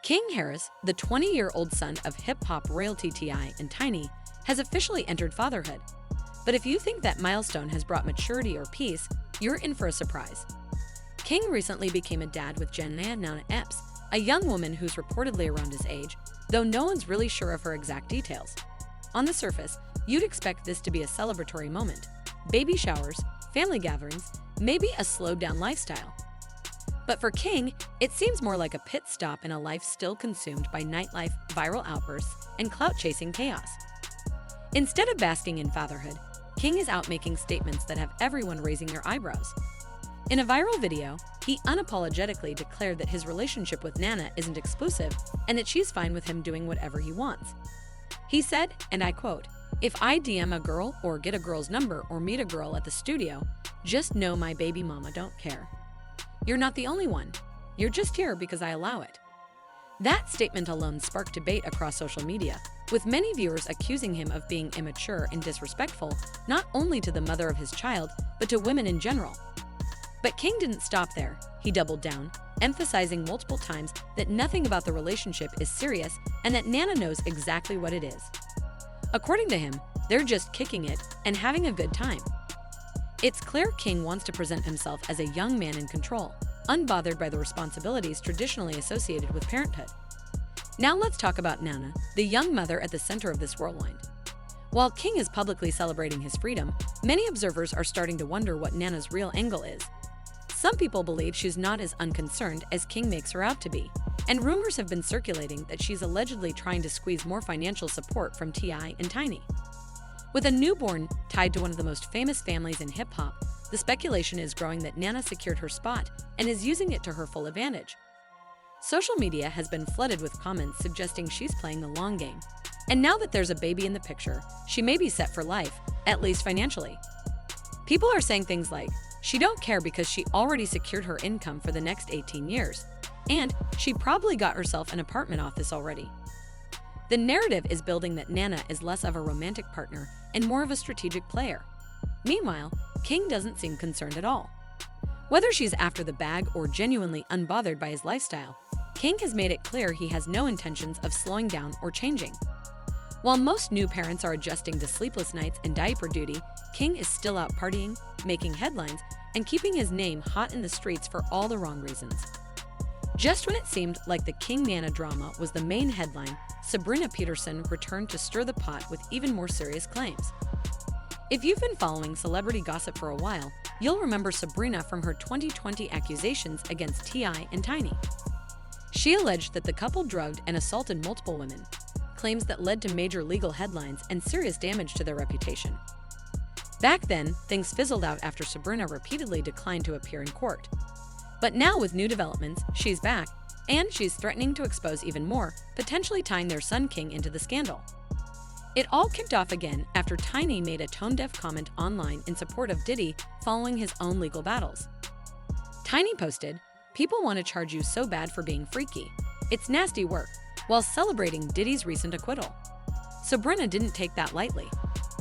King Harris, the 20-year-old son of hip-hop royalty T.I. and Tiny, has officially entered fatherhood. But if you think that milestone has brought maturity or peace, you're in for a surprise. King recently became a dad with Nana Epps, a young woman who's reportedly around his age, though no one's really sure of her exact details. On the surface, you'd expect this to be a celebratory moment. Baby showers, family gatherings, maybe a slowed-down lifestyle. But for King, it seems more like a pit stop in a life still consumed by nightlife, viral outbursts, and clout-chasing chaos. Instead of basking in fatherhood, King is out making statements that have everyone raising their eyebrows. In a viral video, he unapologetically declared that his relationship with Nana isn't exclusive and that she's fine with him doing whatever he wants. He said, and I quote, "If I DM a girl or get a girl's number or meet a girl at the studio, just know my baby mama don't care. You're not the only one. You're just here because I allow it." That statement alone sparked debate across social media, with many viewers accusing him of being immature and disrespectful, not only to the mother of his child, but to women in general. But King didn't stop there. He doubled down, emphasizing multiple times that nothing about the relationship is serious and that Nana knows exactly what it is. According to him, they're just kicking it and having a good time. It's clear King wants to present himself as a young man in control, unbothered by the responsibilities traditionally associated with parenthood. Now let's talk about Nana, the young mother at the center of this whirlwind. While King is publicly celebrating his freedom, many observers are starting to wonder what Nana's real angle is. Some people believe she's not as unconcerned as King makes her out to be, and rumors have been circulating that she's allegedly trying to squeeze more financial support from T.I. and Tiny. With a newborn tied to one of the most famous families in hip-hop, the speculation is growing that Nana secured her spot and is using it to her full advantage. Social media has been flooded with comments suggesting she's playing the long game, and now that there's a baby in the picture, she may be set for life, at least financially. People are saying things like, she don't care because she already secured her income for the next 18 years, and she probably got herself an apartment off this already. The narrative is building that Nana is less of a romantic partner and more of a strategic player. Meanwhile, King doesn't seem concerned at all. Whether she's after the bag or genuinely unbothered by his lifestyle, King has made it clear he has no intentions of slowing down or changing. While most new parents are adjusting to sleepless nights and diaper duty, King is still out partying, making headlines, and keeping his name hot in the streets for all the wrong reasons. Just when it seemed like the King-Nana drama was the main headline, Sabrina Peterson returned to stir the pot with even more serious claims. If you've been following celebrity gossip for a while, you'll remember Sabrina from her 2020 accusations against T.I. and Tiny. She alleged that the couple drugged and assaulted multiple women, claims that led to major legal headlines and serious damage to their reputation. Back then, things fizzled out after Sabrina repeatedly declined to appear in court. But now with new developments, she's back, and she's threatening to expose even more, potentially tying their son King into the scandal. It all kicked off again after Tiny made a tone-deaf comment online in support of Diddy following his own legal battles. Tiny posted, "People want to charge you so bad for being freaky. It's nasty work," while celebrating Diddy's recent acquittal. Sabrina didn't take that lightly.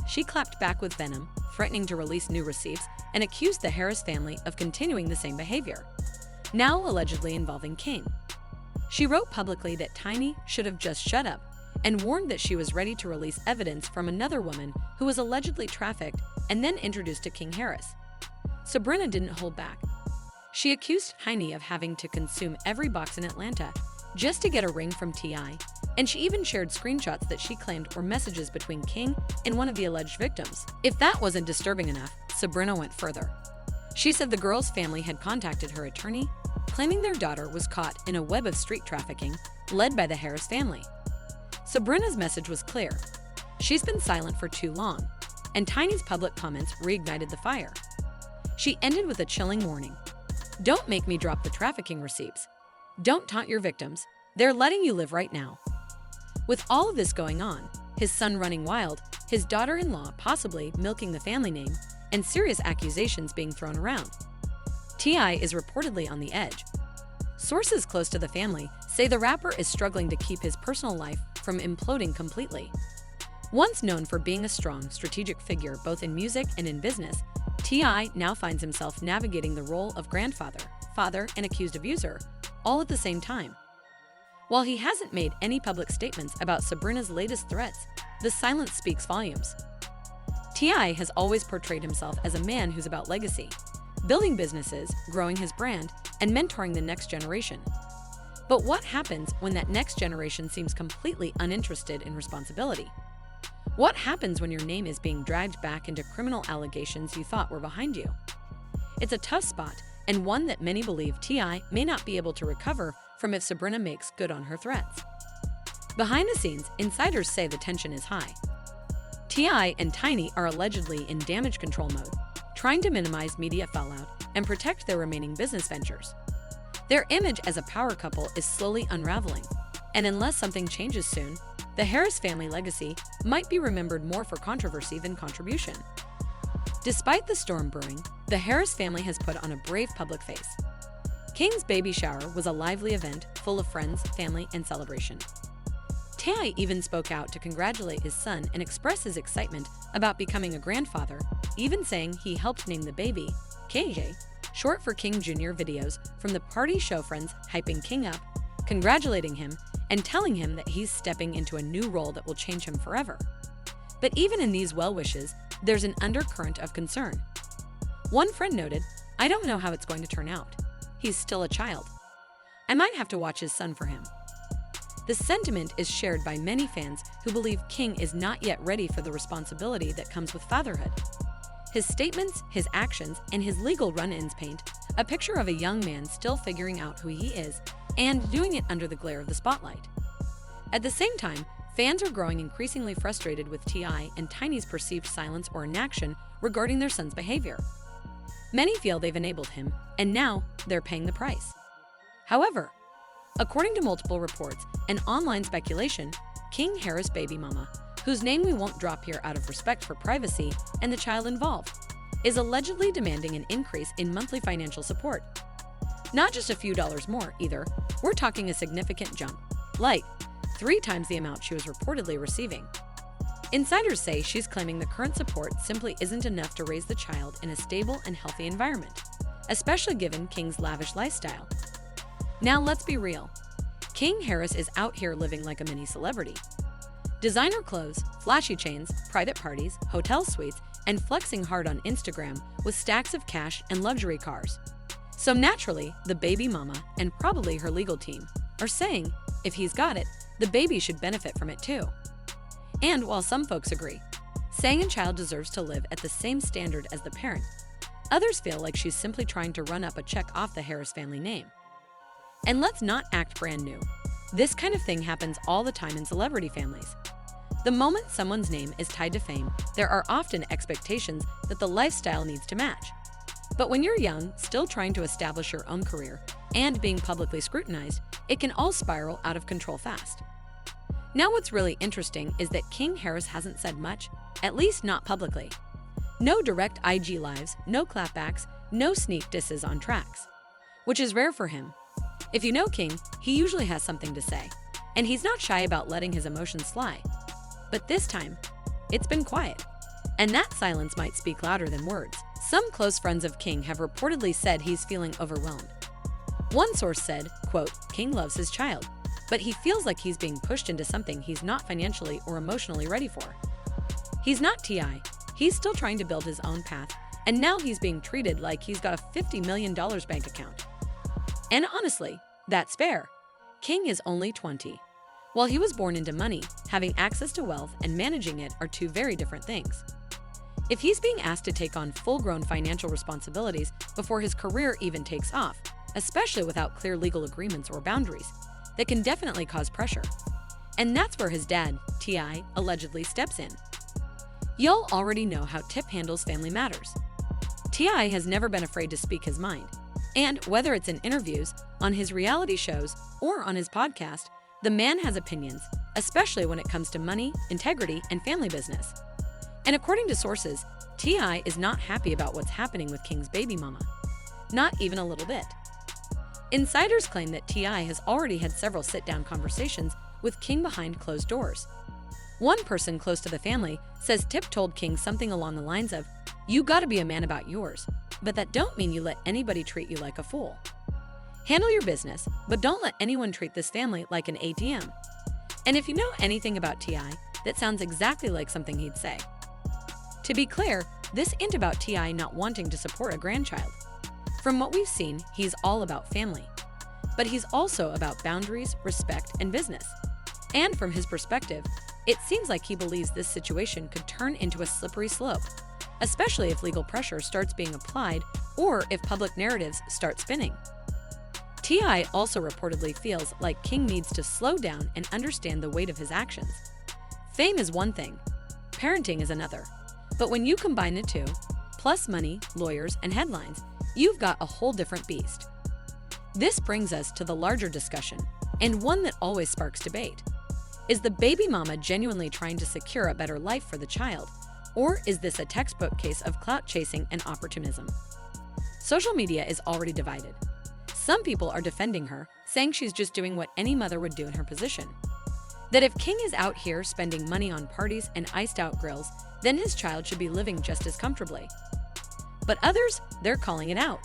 She clapped back with venom, threatening to release new receipts, and accused the Harris family of continuing the same behavior, now allegedly involving King. She wrote publicly that Tiny should have just shut up and warned that she was ready to release evidence from another woman who was allegedly trafficked and then introduced to King Harris. Sabrina didn't hold back. She accused Tiny of having to consume every box in Atlanta just to get a ring from T.I., and she even shared screenshots that she claimed were messages between King and one of the alleged victims. If that wasn't disturbing enough, Sabrina went further. She said the girl's family had contacted her attorney, claiming their daughter was caught in a web of street trafficking led by the Harris family. Sabrina's message was clear. She's been silent for too long, and Tiny's public comments reignited the fire. She ended with a chilling warning. "Don't make me drop the trafficking receipts. Don't taunt your victims. They're letting you live right now." With all of this going on, his son running wild, his daughter-in-law possibly milking the family name, and serious accusations being thrown around, T.I. is reportedly on the edge. Sources close to the family say the rapper is struggling to keep his personal life from imploding completely. Once known for being a strong, strategic figure both in music and in business, T.I. now finds himself navigating the role of grandfather, father, and accused abuser, all at the same time. While he hasn't made any public statements about Sabrina's latest threats, the silence speaks volumes. T.I. has always portrayed himself as a man who's about legacy, building businesses, growing his brand, and mentoring the next generation. But what happens when that next generation seems completely uninterested in responsibility? What happens when your name is being dragged back into criminal allegations you thought were behind you? It's a tough spot, and one that many believe T.I. may not be able to recover from if Sabrina makes good on her threats. Behind the scenes, insiders say the tension is high. T.I. and Tiny are allegedly in damage control mode, trying to minimize media fallout and protect their remaining business ventures. Their image as a power couple is slowly unraveling, and unless something changes soon, the Harris family legacy might be remembered more for controversy than contribution. Despite the storm brewing, the Harris family has put on a brave public face. King's baby shower was a lively event full of friends, family, and celebration. T.I. even spoke out to congratulate his son and express his excitement about becoming a grandfather, even saying he helped name the baby KJ, short for King Jr. Videos from the party show friends hyping King up, congratulating him, and telling him that he's stepping into a new role that will change him forever. But even in these well wishes, there's an undercurrent of concern. One friend noted, "I don't know how it's going to turn out. He's still a child. I might have to watch his son for him." The sentiment is shared by many fans who believe King is not yet ready for the responsibility that comes with fatherhood. His statements, his actions, and his legal run-ins paint a picture of a young man still figuring out who he is and doing it under the glare of the spotlight. At the same time, fans are growing increasingly frustrated with T.I. and Tiny's perceived silence or inaction regarding their son's behavior. Many feel they've enabled him, and now they're paying the price. However, according to multiple reports and online speculation, King Harris' baby mama, whose name we won't drop here out of respect for privacy and the child involved, is allegedly demanding an increase in monthly financial support. Not just a few dollars more, either. We're talking a significant jump, like 3 times the amount she was reportedly receiving. Insiders say she's claiming the current support simply isn't enough to raise the child in a stable and healthy environment, especially given King's lavish lifestyle. Now let's be real. King Harris is out here living like a mini celebrity. Designer clothes, flashy chains, private parties, hotel suites, and flexing hard on Instagram with stacks of cash and luxury cars. So naturally, the baby mama, and probably her legal team, are saying, if he's got it, the baby should benefit from it too. And while some folks agree, saying a child deserves to live at the same standard as the parent, others feel like she's simply trying to run up a check off the Harris family name. And let's not act brand new. This kind of thing happens all the time in celebrity families. The moment someone's name is tied to fame, there are often expectations that the lifestyle needs to match. But when you're young, still trying to establish your own career, and being publicly scrutinized, it can all spiral out of control fast. Now what's really interesting is that King Harris hasn't said much, at least not publicly. No direct IG lives, no clapbacks, no sneak disses on tracks. Which is rare for him. If you know King, he usually has something to say, and he's not shy about letting his emotions fly. But this time, it's been quiet. And that silence might speak louder than words. Some close friends of King have reportedly said he's feeling overwhelmed. One source said, quote, "King loves his child, but he feels like he's being pushed into something he's not financially or emotionally ready for. He's not T.I. He's still trying to build his own path, and now he's being treated like he's got a $50 million bank account." And honestly, that's fair. King is only 20. While he was born into money, having access to wealth and managing it are two very different things. If he's being asked to take on full-grown financial responsibilities before his career even takes off, especially without clear legal agreements or boundaries, that can definitely cause pressure. And that's where his dad, T.I., allegedly steps in. Y'all already know how Tip handles family matters. T.I. has never been afraid to speak his mind. And whether it's in interviews, on his reality shows, or on his podcast, the man has opinions, especially when it comes to money, integrity, and family business. And according to sources, T.I. is not happy about what's happening with King's baby mama. Not even a little bit. Insiders claim that T.I. has already had several sit-down conversations with King behind closed doors. One person close to the family says Tip told King something along the lines of, "You gotta be a man about yours, but that don't mean you let anybody treat you like a fool." Handle your business, but don't let anyone treat this family like an ATM. And if you know anything about T.I., that sounds exactly like something he'd say. To be clear, this ain't about T.I. not wanting to support a grandchild. From what we've seen, he's all about family. But he's also about boundaries, respect, and business. And from his perspective, it seems like he believes this situation could turn into a slippery slope, especially if legal pressure starts being applied or if public narratives start spinning. T.I. also reportedly feels like King needs to slow down and understand the weight of his actions. Fame is one thing, parenting is another. But when you combine the two, plus money, lawyers, and headlines, you've got a whole different beast. This brings us to the larger discussion, and one that always sparks debate. Is the baby mama genuinely trying to secure a better life for the child, or is this a textbook case of clout chasing and opportunism? Social media is already divided. Some people are defending her, saying she's just doing what any mother would do in her position. That if King is out here spending money on parties and iced out grills, then his child should be living just as comfortably. But others, they're calling it out.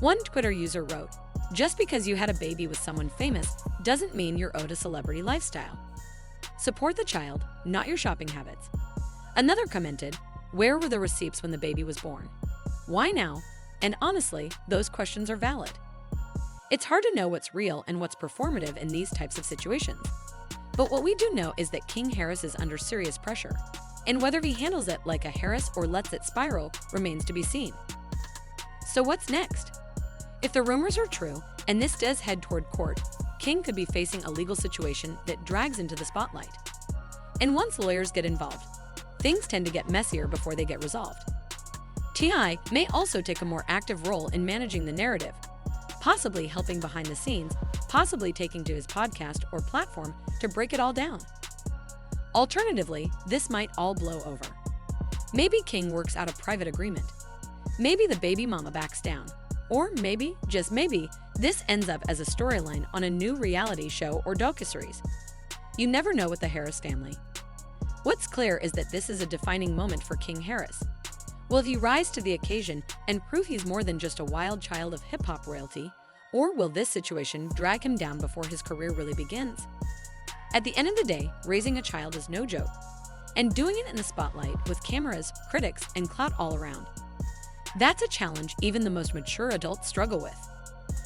One Twitter user wrote, "Just because you had a baby with someone famous doesn't mean you're owed a celebrity lifestyle. Support the child, not your shopping habits." Another commented, "Where were the receipts when the baby was born? Why now?" And honestly, those questions are valid. It's hard to know what's real and what's performative in these types of situations. But what we do know is that King Harris is under serious pressure, and whether he handles it like a Harris or lets it spiral remains to be seen. So what's next? If the rumors are true, and this does head toward court, King could be facing a legal situation that drags into the spotlight. And once lawyers get involved, things tend to get messier before they get resolved. T.I. may also take a more active role in managing the narrative, possibly helping behind the scenes, possibly taking to his podcast or platform to break it all down. Alternatively, this might all blow over. Maybe King works out a private agreement. Maybe the baby mama backs down. Or maybe, just maybe, this ends up as a storyline on a new reality show or docuseries. You never know with the Harris family. What's clear is that this is a defining moment for King Harris. Will he rise to the occasion and prove he's more than just a wild child of hip-hop royalty, or will this situation drag him down before his career really begins? At the end of the day, raising a child is no joke, and doing it in the spotlight with cameras, critics, and clout all around. That's a challenge even the most mature adults struggle with.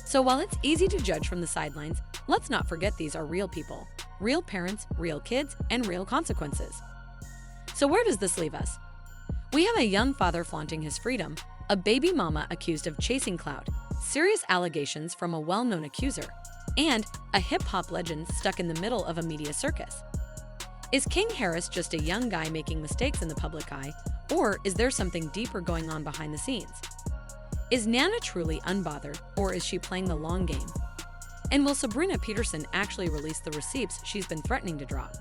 So while it's easy to judge from the sidelines, let's not forget these are real people, real parents, real kids, and real consequences. So where does this leave us? We have a young father flaunting his freedom, a baby mama accused of chasing clout, serious allegations from a well-known accuser, and a hip-hop legend stuck in the middle of a media circus. Is King Harris just a young guy making mistakes in the public eye, or is there something deeper going on behind the scenes? Is Nana truly unbothered, or is she playing the long game? And will Sabrina Peterson actually release the receipts she's been threatening to drop?